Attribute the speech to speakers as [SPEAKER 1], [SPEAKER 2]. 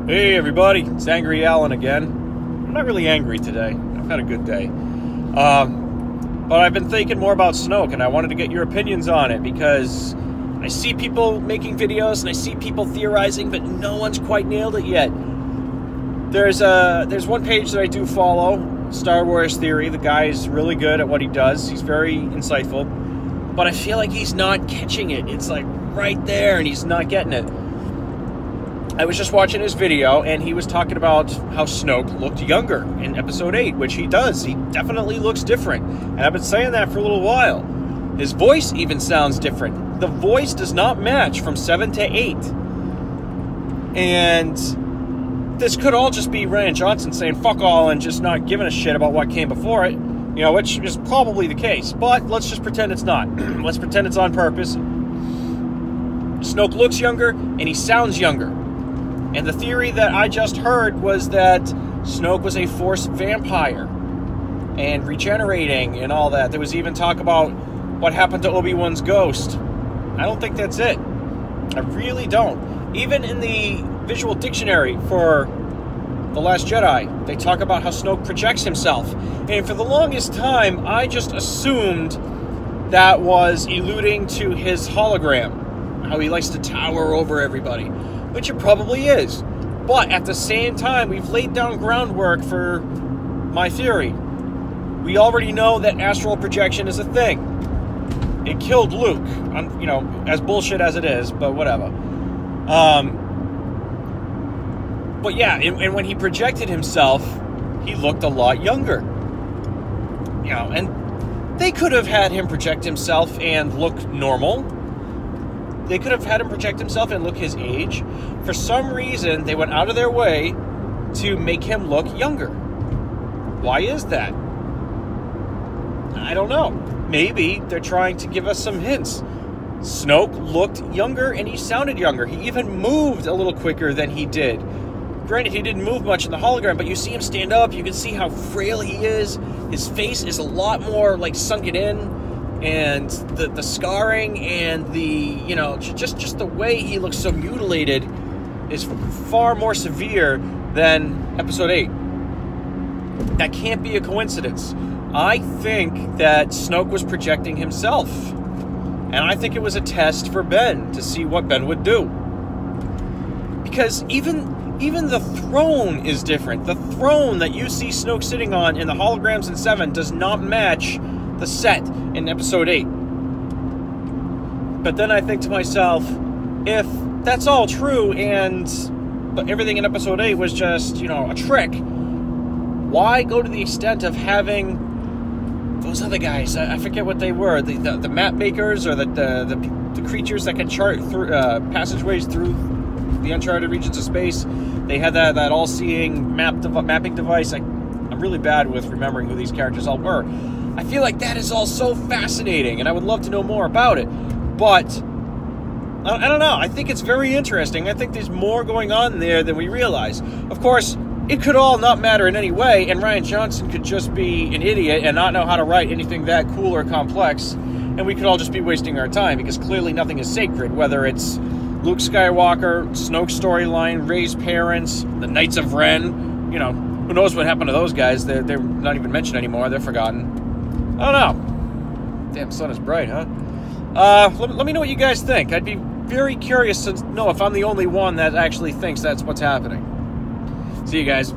[SPEAKER 1] Hey everybody, it's Angry Alan again. I'm not really angry today. I've had a good day. But I've been thinking more about Snoke, and I wanted to get your opinions on it because I see people making videos and I see people theorizing, but no one's quite nailed it yet. There's one page that I do follow, Star Wars Theory. The guy is really good at what he does. He's very insightful, but I feel like he's not catching it. It's like right there, and he's not getting it. I was just watching his video, and he was talking about how Snoke looked younger in Episode 8, which he does. He definitely looks different, and I've been saying that for a little while. His voice even sounds different. The voice does not match from 7 to 8. And this could all just be Rian Johnson saying fuck all and just not giving a shit about what came before it, which is probably the case. But let's just pretend it's not. Let's pretend it's on purpose. Snoke looks younger, and he sounds younger. And the theory that I just heard was that Snoke was a Force vampire and regenerating and all that. There was even talk about what happened to Obi-Wan's ghost. I don't think that's it. I really don't. Even in the visual dictionary for The Last Jedi, they talk about how Snoke projects himself. And for the longest time, I just assumed that was alluding to his hologram, how he likes to tower over everybody. Which it probably is. But at the same time, we've laid down groundwork for my theory. We already know that astral projection is a thing. It killed Luke, as bullshit as it is, but whatever. But yeah, and when he projected himself, he looked a lot younger. And they could have had him project himself and look normal. They could have had him project himself and look his age. For some reason, they went out of their way to make him look younger. Why is that? I don't know. Maybe they're trying to give us some hints. Snoke looked younger and he sounded younger. He even moved a little quicker than he did. Granted, he didn't move much in the hologram, but you see him stand up. You can see how frail he is. His face is a lot more sunken in. And the scarring and the, just the way he looks so mutilated is far more severe than Episode 8. That can't be a coincidence. I think that Snoke was projecting himself. And I think it was a test for Ben to see what Ben would do. Because even the throne is different. The throne that you see Snoke sitting on in the holograms in 7 does not match the set in Episode 8. But then I think to myself, if that's all true but everything in Episode 8 was just, a trick, why go to the extent of having those other guys? I forget what they were. The map makers or the creatures that can chart through passageways through the uncharted regions of space. They had that all-seeing mapping device. I'm really bad with remembering who these characters all were. I feel like that is all so fascinating, and I would love to know more about it. But, I don't know. I think it's very interesting. I think there's more going on there than we realize. Of course, it could all not matter in any way, and Rian Johnson could just be an idiot and not know how to write anything that cool or complex, and we could all just be wasting our time, because clearly nothing is sacred, whether it's Luke Skywalker, Snoke's storyline, Rey's parents, the Knights of Ren, who knows what happened to those guys? They're not even mentioned anymore. They're forgotten. I don't know. Damn, sun is bright, huh? Let me know what you guys think. I'd be very curious to know if I'm the only one that actually thinks that's what's happening. See you guys.